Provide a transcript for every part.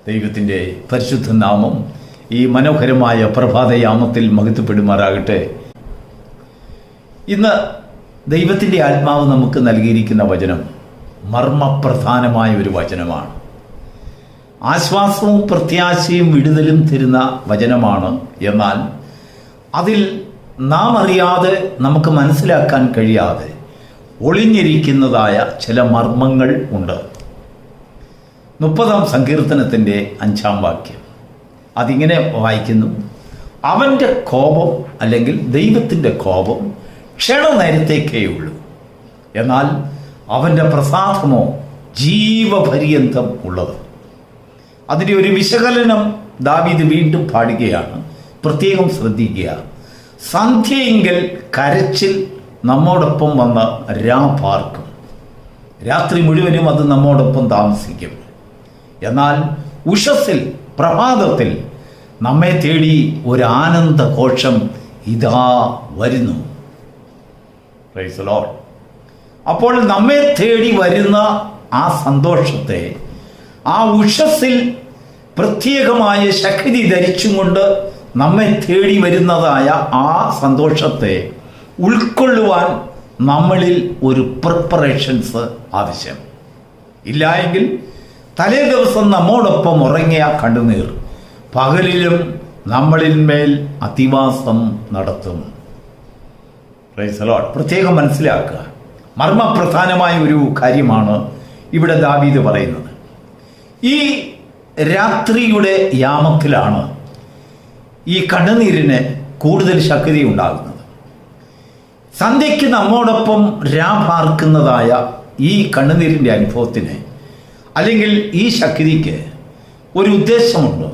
ദൈവത്തിൻ്റെ പരിശുദ്ധ നാമം ഈ മനോഹരമായ പ്രഭാതയാമത്തിൽ മഹത്വപ്പെടുമാറാകട്ടെ. ഇന്ന് ദൈവത്തിൻ്റെ ആത്മാവ് നമുക്ക് നൽകിയിരിക്കുന്ന വചനം മർമ്മപ്രധാനമായ ഒരു വചനമാണ്. ആശ്വാസവും പ്രത്യാശയും വിടുതലും തരുന്ന വചനമാണ്. എന്നാൽ അതിൽ നാം അറിയാതെ നമുക്ക് മനസ്സിലാക്കാൻ കഴിയാതെ ഒളിഞ്ഞിരിക്കുന്നതായ ചില മർമ്മങ്ങൾ ഉണ്ട്. 30-ാം സങ്കീർത്തനത്തിൻ്റെ 5-ാം വാക്യം അതിങ്ങനെ വായിക്കുന്നു: അവൻ്റെ കോപം അല്ലെങ്കിൽ ദൈവത്തിൻ്റെ കോപം ക്ഷണനേരത്തേക്കേ ഉള്ളൂ, എന്നാൽ അവൻ്റെ പ്രസാദമോ ജീവപര്യന്തം ഉള്ളത്. അതിൻ്റെ ഒരു വിശകലനം ദാവീദ് വീണ്ടും പാടുകയാണ്. പ്രത്യേകം ശ്രദ്ധിക്കുക. സന്ധ്യയെങ്കിൽ കരച്ചിൽ നമ്മോടൊപ്പം വന്ന് പാർക്കും, രാത്രി മുഴുവനും അത് നമ്മോടൊപ്പം താമസിക്കും. എന്നാൽ ഉഷസ്സിൽ പ്രഭാതത്തിൽ നമ്മെ തേടി ഒരു ആനന്ദഘോഷം ഇതാ വരുന്നു. Price the Lord. അപ്പോൾ നമ്മെ തേടി വരുന്ന ആ സന്തോഷത്തെ, ആ ഉഷസ്സിൽ പ്രത്യേകമായ ശക്തി ധരിച്ചും കൊണ്ട് നമ്മെ തേടി വരുന്നതായ ആ സന്തോഷത്തെ ഉൾക്കൊള്ളുവാൻ നമ്മളിൽ ഒരു പ്രിപ്പറേഷൻസ് ആവശ്യം. ഇല്ലായെങ്കിൽ തലേ ദിവസം നമ്മോടൊപ്പം ഉറങ്ങിയ കണ്ണുനീർ പകലിലും നമ്മളിന്മേൽ അധിവാസം നടത്തും. Price the Lord. പ്രത്യേകം മനസ്സിലാക്കുക, മർമ്മപ്രധാനമായ ഒരു കാര്യമാണ് ഇവിടെ ദാവീദ് പറയുന്നത്. ഈ രാത്രിയുടെ യാമത്തിലാണ് ഈ കണ്ണുനീരിന് കൂടുതൽ ശക്തി ഉണ്ടാകുന്നത്. സന്ധ്യയ്ക്ക് നമ്മോടൊപ്പം പാർക്കുന്നതായ ഈ കണ്ണുനീരിൻ്റെ അനുഭവത്തിന് അല്ലെങ്കിൽ ഈ ശക്തിക്ക് ഒരു ഉദ്ദേശമുണ്ട്.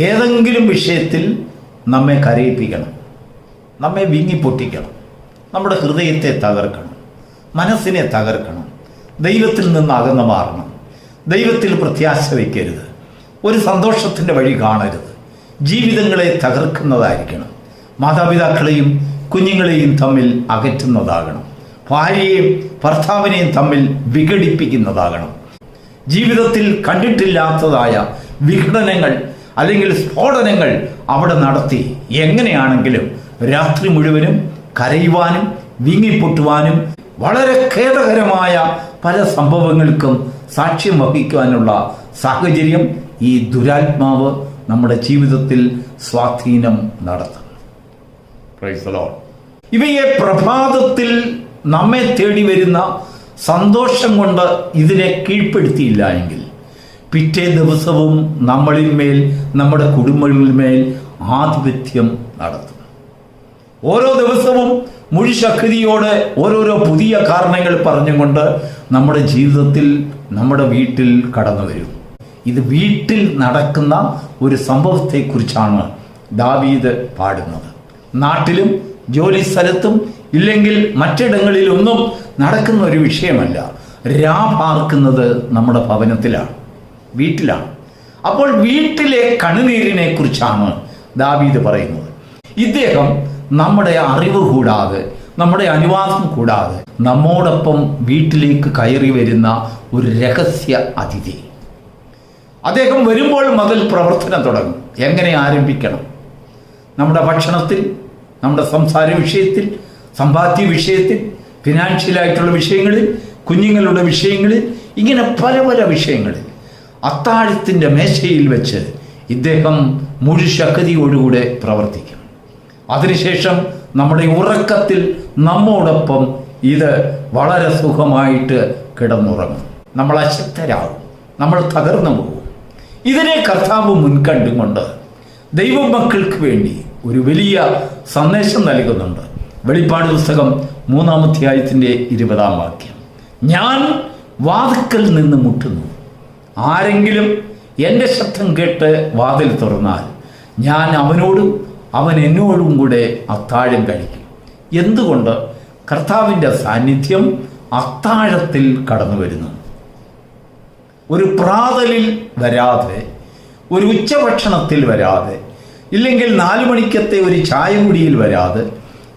ഏതെങ്കിലും വിഷയത്തിൽ നമ്മെ കരയിപ്പിക്കണം, നമ്മെ വിങ്ങിപ്പൊട്ടിക്കണം, നമ്മുടെ ഹൃദയത്തെ തകർക്കണം, മനസ്സിനെ തകർക്കണം, ദൈവത്തിൽ നിന്ന് അകന്നു മാറണം, ദൈവത്തിൽ പ്രത്യാശ വയ്ക്കരുത്, ഒരു സന്തോഷത്തിൻ്റെ വഴി കാണരുത്, ജീവിതങ്ങളെ തകർക്കുന്നതായിരിക്കണം, മാതാപിതാക്കളെയും കുഞ്ഞുങ്ങളെയും തമ്മിൽ അകറ്റുന്നതാകണം, ഭാര്യയെയും ഭർത്താവിനെയും തമ്മിൽ വിഘടിപ്പിക്കുന്നതാകണം, ജീവിതത്തിൽ കണ്ടിട്ടില്ലാത്തതായ വിഘടനങ്ങൾ അല്ലെങ്കിൽ സ്ഫോടനങ്ങൾ അവിടെ നടത്തി എങ്ങനെയാണെങ്കിലും രാത്രി മുഴുവനും കരയുവാനും വിങ്ങിപ്പൊട്ടുവാനും വളരെ ഖേദകരമായ പല സംഭവങ്ങൾക്കും സാക്ഷ്യം വഹിക്കുവാനുള്ള സാഹചര്യം ഈ ദുരാത്മാവ് നമ്മുടെ ജീവിതത്തിൽ സ്വാധീനം നടത്തും. Price the Lord. ഇവയെ പ്രഭാതത്തിൽ നമ്മെ തേടി വരുന്ന സന്തോഷം കൊണ്ട് ഇതിനെ കീഴ്പ്പെടുത്തിയില്ല എങ്കിൽ പിറ്റേ ദിവസവും നമ്മളിന്മേൽ, നമ്മുടെ കുടുംബങ്ങളിന്മേൽ ആധിപത്യം നടത്തും. ഓരോ ദിവസവും മുഴുശക്തിയോടെ ഓരോരോ പുതിയ കാരണങ്ങൾ പറഞ്ഞുകൊണ്ട് നമ്മുടെ ജീവിതത്തിൽ, നമ്മുടെ വീട്ടിൽ കടന്നു വരും. ഇത് വീട്ടിൽ നടക്കുന്ന ഒരു സംഭവത്തെക്കുറിച്ചാണ് ദാവീദ് പാടുന്നത്. നാട്ടിലും ജോലി സ്ഥലത്തും ഇല്ലെങ്കിൽ മറ്റിടങ്ങളിലൊന്നും നടക്കുന്ന ഒരു വിഷയമല്ല. പാർക്കുന്നത് നമ്മുടെ ഭവനത്തിലാണ്, വീട്ടിലാണ്. അപ്പോൾ വീട്ടിലെ കണ്ണുനീരിനെ കുറിച്ചാണ് ദാവീദ് പറയുന്നത്. ഇദ്ദേഹം നമ്മുടെ അറിവ് കൂടാതെ, നമ്മുടെ അനുവാദം കൂടാതെ നമ്മോടൊപ്പം വീട്ടിലേക്ക് കയറി വരുന്ന ഒരു രഹസ്യ അതിഥി. അദ്ദേഹം വരുമ്പോൾ മുതൽ പ്രവർത്തനം തുടങ്ങും. എങ്ങനെ ആരംഭിക്കണം? നമ്മുടെ ഭക്ഷണത്തിൽ, നമ്മുടെ സംസാര വിഷയത്തിൽ, സമ്പാദ്യ വിഷയത്തിൽ, ഫിനാൻഷ്യലായിട്ടുള്ള വിഷയങ്ങളിൽ, കുഞ്ഞുങ്ങളുടെ വിഷയങ്ങളിൽ, ഇങ്ങനെ പല പല വിഷയങ്ങളിൽ അത്താഴത്തിൻ്റെ മേശയിൽ വെച്ച് ഇദ്ദേഹം മുഴുശക്തിയോടുകൂടെ പ്രവർത്തിക്കും. അതിനുശേഷം നമ്മുടെ ഉറക്കത്തിൽ നമ്മോടൊപ്പം ഇത് വളരെ സുഖമായിട്ട് കിടന്നുറങ്ങും. നമ്മൾ അശക്തരാകും, നമ്മൾ തകർന്നു പോകും. ഇതിനെ കർത്താവ് മുൻകണ്ടുകൊണ്ട് ദൈവമക്കൾക്ക് വേണ്ടി ഒരു വലിയ സന്ദേശം നൽകുന്നുണ്ട്. വെളിപ്പാട് പുസ്തകം 3-ാം അധ്യായത്തിൻ്റെ 20-ാം വാക്യം: ഞാൻ വാതിൽക്കൽ നിന്ന് മുട്ടുന്നു, ആരെങ്കിലും എൻ്റെ ശബ്ദം കേട്ട് വാതിൽ തുറന്നാൽ ഞാൻ അവനോടും അവൻ എന്നോടും കൂടെ അത്താഴം കഴിക്കും. എന്തുകൊണ്ട്? കർത്താവിൻ്റെ സാന്നിധ്യം അത്താഴത്തിൽ കടന്നു വരുന്നു. ഒരു പ്രാതലിൽ വരാതെ, ഒരു ഉച്ചഭക്ഷണത്തിൽ വരാതെ, ഇല്ലെങ്കിൽ 4 മണിക്കത്തെ ഒരു ചായ കുടിയിൽ വരാതെ,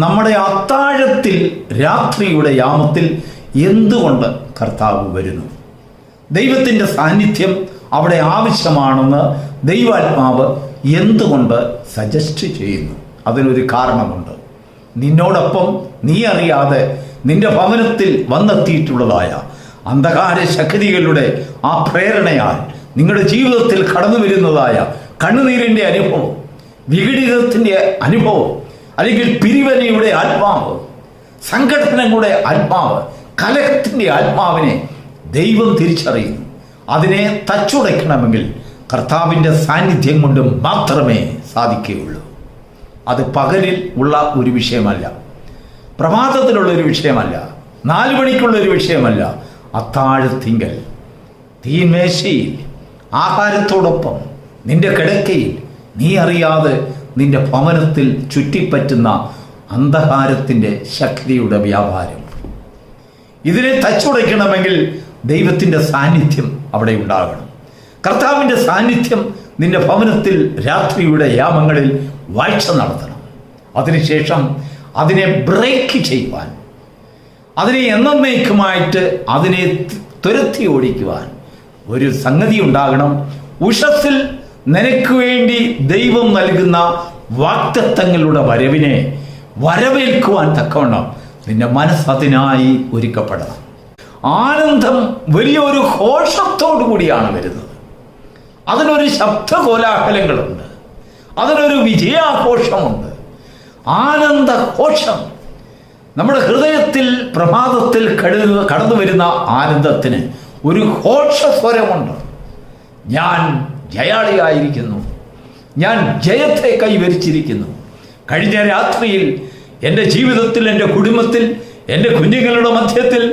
നമ്മുടെ അത്താഴത്തിൽ രാത്രിയുടെ യാമത്തിൽ എന്തുകൊണ്ട് കർത്താവ് വരുന്നു? ദൈവത്തിൻ്റെ സാന്നിധ്യം അവിടെ ആവശ്യമാണെന്ന് ദൈവാത്മാവ് എന്തുകൊണ്ട് സജസ്റ്റ് ചെയ്യുന്നു? അതിനൊരു കാരണമുണ്ട്. നിന്നോടൊപ്പം നീ അറിയാതെ നിന്റെ ഭവനത്തിൽ വന്നെത്തിയിട്ടുള്ളതായ അന്ധകാര ശക്തികളുടെ ആ പ്രേരണയാൽ നിങ്ങളുടെ ജീവിതത്തിൽ കടന്നു വരുന്നതായ കണ്ണുനീരിൻ്റെ അനുഭവം, വിഘടിതത്തിൻ്റെ അനുഭവം, അല്ലെങ്കിൽ പിരിവനയുടെ ആത്മാവ്, സംഘടനകളുടെ ആത്മാവ്, കലഹത്തിൻ്റെ ആത്മാവിനെ ദൈവം തിരിച്ചറിയുന്നു. അതിനെ തച്ചുടയ്ക്കണമെങ്കിൽ കർത്താവിൻ്റെ സാന്നിധ്യം കൊണ്ട് മാത്രമേ സാധിക്കുകയുള്ളൂ. അത് പകലിൽ ഉള്ള ഒരു വിഷയമല്ല, പ്രഭാതത്തിലുള്ളൊരു വിഷയമല്ല, 4 മണിക്കുള്ളൊരു വിഷയമല്ല. അത്താഴത്തിങ്കൽ, തീമേശയിൽ, ആഹാരത്തോടൊപ്പം നിന്റെ കിടക്കയിൽ നീ അറിയാതെ നിന്റെ ഭവനത്തിൽ ചുറ്റിപ്പറ്റുന്ന അന്ധകാരത്തിൻ്റെ ശക്തിയുടെ വ്യാപാരം. ഇതിനെ തച്ചുടയ്ക്കണമെങ്കിൽ ദൈവത്തിൻ്റെ സാന്നിധ്യം അവിടെ ഉണ്ടാകണം. കർത്താവിൻ്റെ സാന്നിധ്യം നിന്റെ ഭവനത്തിൽ രാത്രിയുടെ യാമങ്ങളിൽ വാഴ്ച നടത്തണം. അതിനുശേഷം അതിനെ ബ്രേക്ക് ചെയ്യുവാൻ, അതിനെ എന്നേക്കുമായിട്ട് അതിനെ തുരത്തി ഓടിക്കുവാൻ ഒരു സംഗതി ഉണ്ടാകണം. ഉഷസ്സിൽ നിനക്ക് വേണ്ടി ദൈവം നൽകുന്ന വാഗ്ദത്തങ്ങളുടെ വരവിനെ വരവേൽക്കുവാൻ തക്കവണ്ണം നിന്റെ മനസ്സതിനായി ഒരുക്കപ്പെടണം. ആനന്ദം വലിയൊരു ഘോഷത്തോടു കൂടിയാണ് വരുന്നത്. അതിനൊരു ശബ്ദകോലാഹലങ്ങളുണ്ട്, അതിനൊരു വിജയാഘോഷമുണ്ട്, ആനന്ദഘോഷം. നമ്മുടെ ഹൃദയത്തിൽ പ്രഭാതത്തിൽ കടന്നു വരുന്ന ആനന്ദത്തിന് ഒരു ഘോഷസ്വരമുണ്ട്. ഞാൻ ജയാളിയായിരിക്കുന്നു, ഞാൻ ജയത്തെ കൈവരിച്ചിരിക്കുന്നു. കഴിഞ്ഞ രാത്രിയിൽ എൻ്റെ ജീവിതത്തിൽ, എൻ്റെ കുടുംബത്തിൽ, എൻ്റെ കുഞ്ഞുങ്ങളുടെ മധ്യത്തിൽ,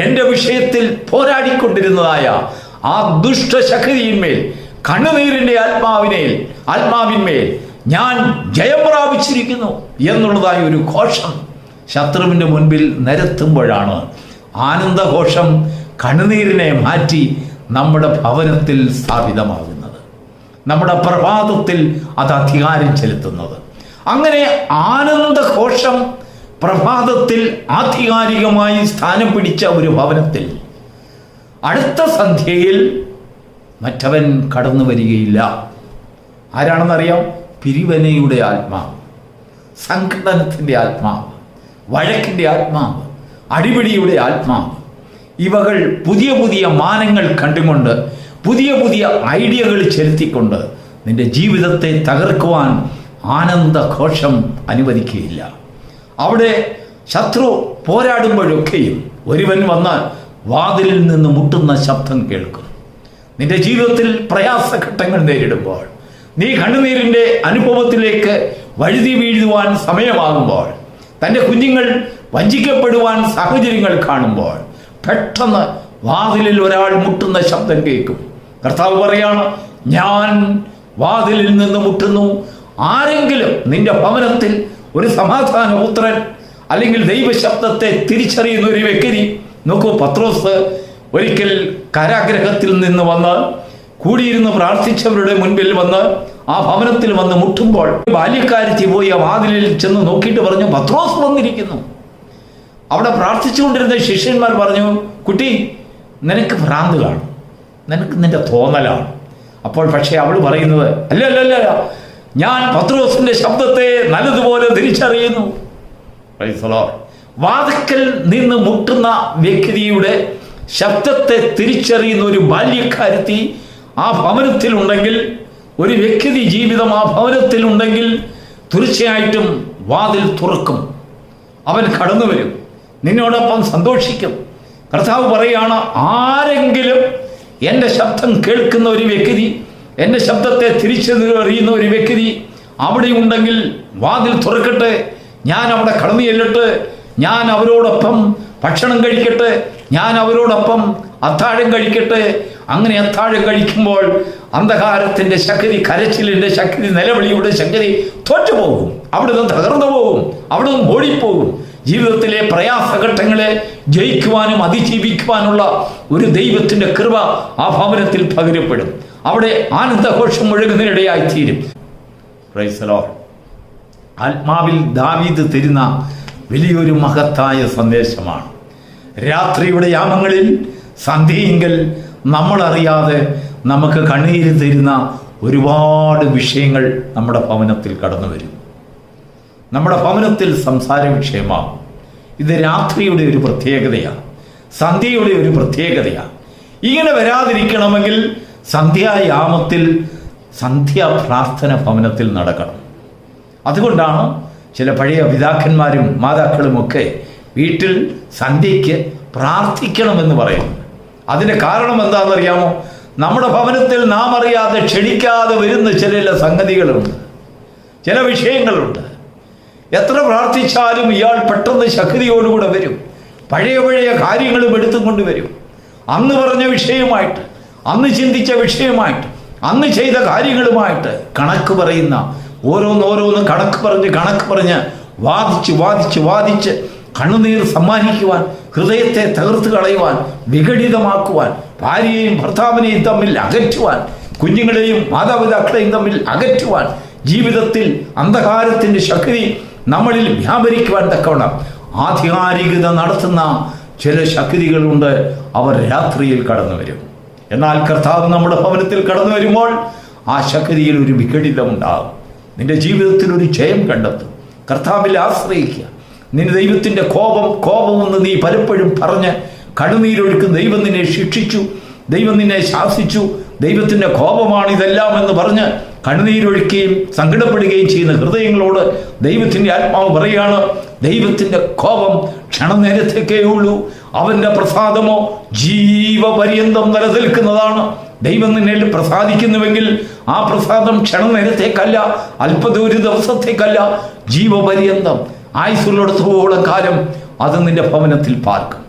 എൻ്റെ വിഷയത്തിൽ പോരാടിക്കൊണ്ടിരുന്നതായ ആ ദുഷ്ടശക്തിയിന്മേൽ, കണ്ണുനീരിൻ്റെ ആത്മാവിന്മേൽ ഞാൻ ജയം പ്രാപിച്ചിരിക്കുന്നു എന്നുള്ളതായ ഒരു ഘോഷം ശത്രുവിൻ്റെ മുൻപിൽ നിരത്തുമ്പോഴാണ് ആനന്ദഘോഷം കണ്ണുനീരിനെ മാറ്റി നമ്മുടെ ഭവനത്തിൽ സ്ഥാപിതമാകുന്നത്, നമ്മുടെ പ്രഭാതത്തിൽ അത് അധികാരം ചെലുത്തുന്നത്. അങ്ങനെ ആനന്ദഘോഷം പ്രഭാതത്തിൽ ആധികാരികമായി സ്ഥാനം പിടിച്ച ഒരു ഭവനത്തിൽ അടുത്ത സന്ധ്യയിൽ മറ്റവൻ കടന്നു വരികയില്ല. ആരാണെന്നറിയാം? പിരിവനയുടെ ആത്മാവ്, സംഘടനത്തിൻ്റെ ആത്മാവ്, വഴക്കിൻ്റെ ആത്മാവ്, അടിപിടിയുടെ ആത്മാവ്. ഇവകൾ പുതിയ പുതിയ മാനങ്ങൾ കണ്ടുകൊണ്ട്, പുതിയ പുതിയ ഐഡിയകൾ ചെലുത്തിക്കൊണ്ട് നിന്റെ ജീവിതത്തെ തകർക്കുവാൻ ആനന്ദഘോഷം അനുവദിക്കുകയില്ല. അവിടെ ശത്രു പോരാടുമ്പോഴൊക്കെയും ഒരുവൻ വന്ന് വാതിലിൽ നിന്ന് മുട്ടുന്ന ശബ്ദം കേൾക്കും. നിന്റെ ജീവിതത്തിൽ പ്രയാസഘട്ടങ്ങൾ നേരിടുമ്പോൾ, നീ കണ്ണുനീരിൻ്റെ അനുഭവത്തിലേക്ക് വഴുതി വീഴുവാൻ സമയമാകുമ്പോൾ, തൻ്റെ കുഞ്ഞുങ്ങൾ വഞ്ചിക്കപ്പെടുവാൻ സാഹചര്യങ്ങൾ കാണുമ്പോൾ പെട്ടെന്ന് വാതിലിൽ ഒരാൾ മുട്ടുന്ന ശബ്ദം കേൾക്കും. കർത്താവ് പറയാണ്, ഞാൻ വാതിലിൽ നിന്ന് മുട്ടുന്നു. ആരെങ്കിലും നിന്റെ ഭവനത്തിൽ ഒരു സമാധാനപുത്രൻ അല്ലെങ്കിൽ ദൈവശബ്ദത്തെ തിരിച്ചറിയുന്ന ഒരു വ്യക്തി. നോക്കൂ, പത്രോസ് ഒരിക്കൽ കാരാഗ്രഹത്തിൽ നിന്ന് വന്ന് കൂടിയിരുന്ന് പ്രാർത്ഥിച്ചവരുടെ മുൻപിൽ വന്ന് ആ ഭവനത്തിൽ വന്ന് മുട്ടുമ്പോൾ ബാല്യക്കാരത്തി പോയി ആ വാതിലിൽ ചെന്ന് നോക്കിയിട്ട് പറഞ്ഞു, പത്രോസ് വന്നിരിക്കുന്നു. അവിടെ പ്രാർത്ഥിച്ചുകൊണ്ടിരുന്ന ശിഷ്യന്മാർ പറഞ്ഞു, കുട്ടി, നിനക്ക് ഭ്രാന്ത് കാണും, നിനക്ക് നിന്റെ തോന്നലാണ്. അപ്പോൾ പക്ഷേ അവൾ പറയുന്നത്, അല്ല, ഞാൻ പത്രോസിന്റെ ശബ്ദത്തെ നല്ലതുപോലെ തിരിച്ചറിയുന്നു. വാതിക്കൽ നിന്ന് മുട്ടുന്ന വ്യക്തിയുടെ ശബ്ദത്തെ തിരിച്ചറിയുന്ന ഒരു ബാല്യക്കാരത്തി ആ ഭവനത്തിലുണ്ടെങ്കിൽ, ഒരു വ്യക്തി ജീവിതം ആ ഭവനത്തിലുണ്ടെങ്കിൽ തീർച്ചയായിട്ടും വാതിൽ തുറക്കും. അവൻ കടന്നു വരും, നിന്നോടൊപ്പം സന്തോഷിക്കും. കർത്താവ് പറയുകയാണ്, ആരെങ്കിലും എൻ്റെ ശബ്ദം കേൾക്കുന്ന ഒരു വ്യക്തി, എൻ്റെ ശബ്ദത്തെ തിരിച്ചറിയുന്ന ഒരു വ്യക്തി അവിടെ ഉണ്ടെങ്കിൽ വാതിൽ തുറക്കട്ടെ, ഞാൻ അവിടെ കടന്നു ചെല്ലട്ടെ, ഞാൻ അവരോടൊപ്പം ഭക്ഷണം കഴിക്കട്ടെ, ഞാൻ അവരോടൊപ്പം അത്താഴം കഴിക്കട്ടെ. അങ്ങനെ അത്താഴം കഴിക്കുമ്പോൾ അന്ധകാരത്തിൻ്റെ ശക്തി, കരച്ചിലിൻ്റെ ശക്തി, നിലവിളിയുടെ ശക്തി തോറ്റുപോകും, അവിടുന്ന് തകർന്നു പോകും, അവിടുന്ന് ഓടിപ്പോകും. ജീവിതത്തിലെ പ്രയാസഘട്ടങ്ങളെ ജയിക്കുവാനും അതിജീവിക്കുവാനുള്ള ഒരു ദൈവത്തിൻ്റെ കൃപ ആ ഭവനത്തിൽ പകരപ്പെടും. അവിടെ ആനന്ദഘോഷം മുഴുകുന്നതിനിടയായിത്തീരും. Praise the Lord. ആത്മാവിൽ ദാവീദ് തരുന്ന വലിയൊരു മഹത്തായ സന്ദേശമാണ്. രാത്രിയുടെ യാമങ്ങളിൽ സന്ധ്യയിങ്കൽ നമ്മളറിയാതെ നമുക്ക് കണ്ണീര് തരുന്ന ഒരുപാട് വിഷയങ്ങൾ നമ്മുടെ ഭവനത്തിൽ കടന്നു വരും. നമ്മുടെ ഭവനത്തിൽ സംസാര വിഷയമാകും. ഇത് രാത്രിയുടെ ഒരു പ്രത്യേകതയാണ്, സന്ധ്യയുടെ ഒരു പ്രത്യേകതയാണ്. ഇങ്ങനെ വരാതിരിക്കണമെങ്കിൽ സന്ധ്യായാമത്തിൽ സന്ധ്യാപ്രാർത്ഥന ഭവനത്തിൽ നടക്കണം. അതുകൊണ്ടാണ് ചില പഴയ പിതാക്കന്മാരും മാതാക്കളുമൊക്കെ വീട്ടിൽ സന്ധ്യയ്ക്ക് പ്രാർത്ഥിക്കണമെന്ന് പറയുന്നത്. അതിൻ്റെ കാരണം എന്താണെന്നറിയാമോ? നമ്മുടെ ഭവനത്തിൽ നാം അറിയാതെ ക്ഷണിക്കാതെ വരുന്ന ചില സംഗതികളുണ്ട്, ചില വിഷയങ്ങളുണ്ട്. എത്ര പ്രാർത്ഥിച്ചാലും ഇയാൾ പെട്ടെന്ന് ശക്തിയോടുകൂടെ വരും. പഴയ കാര്യങ്ങളും എടുത്തുകൊണ്ട് വരും. അന്ന് പറഞ്ഞ വിഷയമായിട്ട്, അന്ന് ചിന്തിച്ച വിഷയമായിട്ട്, അന്ന് ചെയ്ത കാര്യങ്ങളുമായിട്ട് കണക്ക് പറയുന്ന ഓരോന്ന് കണക്ക് പറഞ്ഞ് വാദിച്ച് കണ്ണുനീർ സമ്മാനിക്കുവാൻ, ഹൃദയത്തെ തകർത്ത് കളയുവാൻ, വിഘടിതമാക്കുവാൻ, ഭാര്യയെയും ഭർത്താവിനെയും തമ്മിൽ അകറ്റുവാൻ, കുഞ്ഞുങ്ങളെയും മാതാപിതാക്കളെയും തമ്മിൽ അകറ്റുവാൻ, ജീവിതത്തിൽ അന്ധകാരത്തിൻ്റെ ശക്തി നമ്മളിൽ വ്യാപരിക്കുവാൻ തക്കവണ്ണം ആധികാരികത നടത്തുന്ന ചില ശക്തികളുണ്ട്. അവർ രാത്രിയിൽ കടന്നു വരും. എന്നാൽ കർത്താവ് നമ്മുടെ ഭവനത്തിൽ കടന്നു വരുമ്പോൾ ആ ശക്തിയിൽ ഒരു വിഘടിതമുണ്ടാകും. നിന്റെ ജീവിതത്തിൽ ഒരു ജയം കണ്ടെത്തും. കർത്താവിൽ ആശ്രയിക്കുക. നിന്റെ ദൈവത്തിൻ്റെ കോപമെന്ന് നീ പലപ്പോഴും പറഞ്ഞ് കണ്ണുനീരൊഴുക്കും ദൈവം നിന്നെ ശിക്ഷിച്ചു, ദൈവം നിന്നെ ശാസിച്ചു, ദൈവത്തിൻ്റെ കോപമാണ് ഇതെല്ലാം എന്ന് പറഞ്ഞ് കണ്ണുനീരൊഴുക്കുകയും സങ്കടപ്പെടുകയും ചെയ്യുന്ന ഹൃദയങ്ങളോട് ദൈവത്തിൻ്റെ ആത്മാവ് പറയുകയാണ്, ദൈവത്തിൻ്റെ കോപം ക്ഷണനേരത്തേക്കേ ഉള്ളൂ, അവൻ്റെ പ്രസാദമോ ജീവപര്യന്തം നിലനിൽക്കുന്നതാണ്. ദൈവം നിന്നിൽ പ്രസാദിക്കുന്നുവെങ്കിൽ ആ പ്രസാദം ക്ഷണനേരത്തേക്കല്ല, അല്പദൂര ദിവസത്തേക്കല്ല, ജീവപര്യന്തം ആയുസ്സുള്ളിടത്തോളം കാലം അത് നിന്റെ ഭവനത്തിൽ പാർക്കും.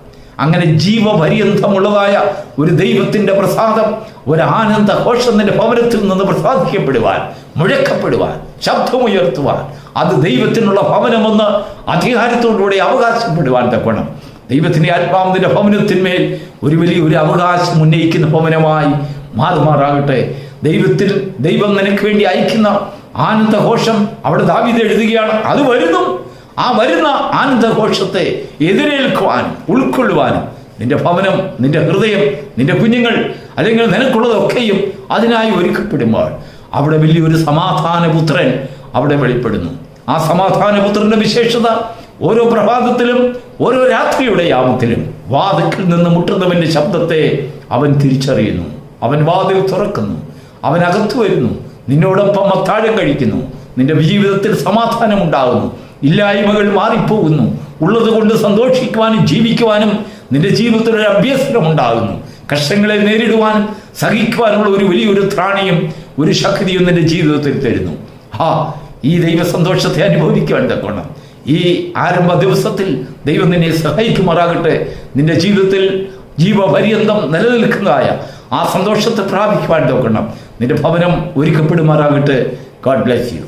അങ്ങനെ ജീവപര്യന്തമുള്ളതായ ഒരു ദൈവത്തിൻ്റെ പ്രസാദം, ഒരു ആനന്ദ ഘോഷം നിന്റെ ഭവനത്തിൽ നിന്ന് പ്രസാദിക്കപ്പെടുവാൻ, മുഴക്കപ്പെടുവാൻ, ശബ്ദമുയർത്തുവാൻ, അത് ദൈവത്തിനുള്ള ഭവനമെന്ന് അധികാരത്തോടുകൂടി അവകാശപ്പെടുവാൻ തക്കണം ദൈവത്തിൻ്റെ ആത്മാവിൻ്റെ ഭവനത്തിന്മേൽ ഒരു വലിയൊരു അവകാശം ഉന്നയിക്കുന്ന ഭവനമായി മാറുമാറാകട്ടെ. ദൈവം നിനക്ക് വേണ്ടി അയക്കുന്ന ആനന്ദഘോഷം അവിടെ ദാവീദ് എഴുതുകയാണ്. അത് വരുന്നു. ആ വരുന്ന ആനന്ദഘോഷത്തെ എതിരേൽക്കുവാനും ഉൾക്കൊള്ളുവാനും നിന്റെ ഭവനം, നിന്റെ ഹൃദയം, നിന്റെ കുഞ്ഞുങ്ങൾ, അല്ലെങ്കിൽ നിനക്കുള്ളതൊക്കെയും അതിനായി ഒരുക്കപ്പെടുമ്പോൾ അവിടെ വലിയൊരു സമാധാനപുത്രൻ അവിടെ വെളിപ്പെടുന്നു. ആ സമാധാനപുത്രന്റെ വിശേഷത ഓരോ പ്രഭാതത്തിലും ഓരോ രാത്രിയുടെ യാമത്തിലും വാതിൽക്കൽ നിന്ന് മുട്ടുന്നവന്റെ ശബ്ദത്തെ അവൻ തിരിച്ചറിയുന്നു. അവൻ വാതിൽ തുറക്കുന്നു, അവൻ അകത്തു വരുന്നു, നിന്നോടൊപ്പം അത്താഴം കഴിക്കുന്നു, നിന്റെ ജീവിതത്തിൽ സമാധാനം ഉണ്ടാകുന്നു, ഇല്ലായ്മകൾ മാറിപ്പോകുന്നു, ഉള്ളത് കൊണ്ട് സന്തോഷിക്കുവാനും ജീവിക്കുവാനും നിന്റെ ജീവിതത്തിൽ ഒരു അഭ്യസനം ഉണ്ടാകുന്നു, കഷ്ടങ്ങളെ നേരിടുവാനും സഹിക്കുവാനുള്ള ഒരു വലിയൊരു ത്രാണിയും ഒരു ശക്തിയും നിന്റെ ജീവിതത്തിൽ തരുന്നു. ഈ ദൈവ സന്തോഷത്തെ അനുഭവിക്കുവാൻ തക്കണം ഈ ആരംഭ ദിവസത്തിൽ ദൈവം നിന്നെ സഹായിക്കുമാറാകട്ടെ. നിന്റെ ജീവിതത്തിൽ ജീവപര്യന്തം നിലനിൽക്കുന്നതായ ആ സന്തോഷത്തെ പ്രാപിക്കുവാൻ നോക്കണം. നിന്റെ ഭവനം ഒരുക്കപ്പെടുമാറാകട്ടെ. God bless you.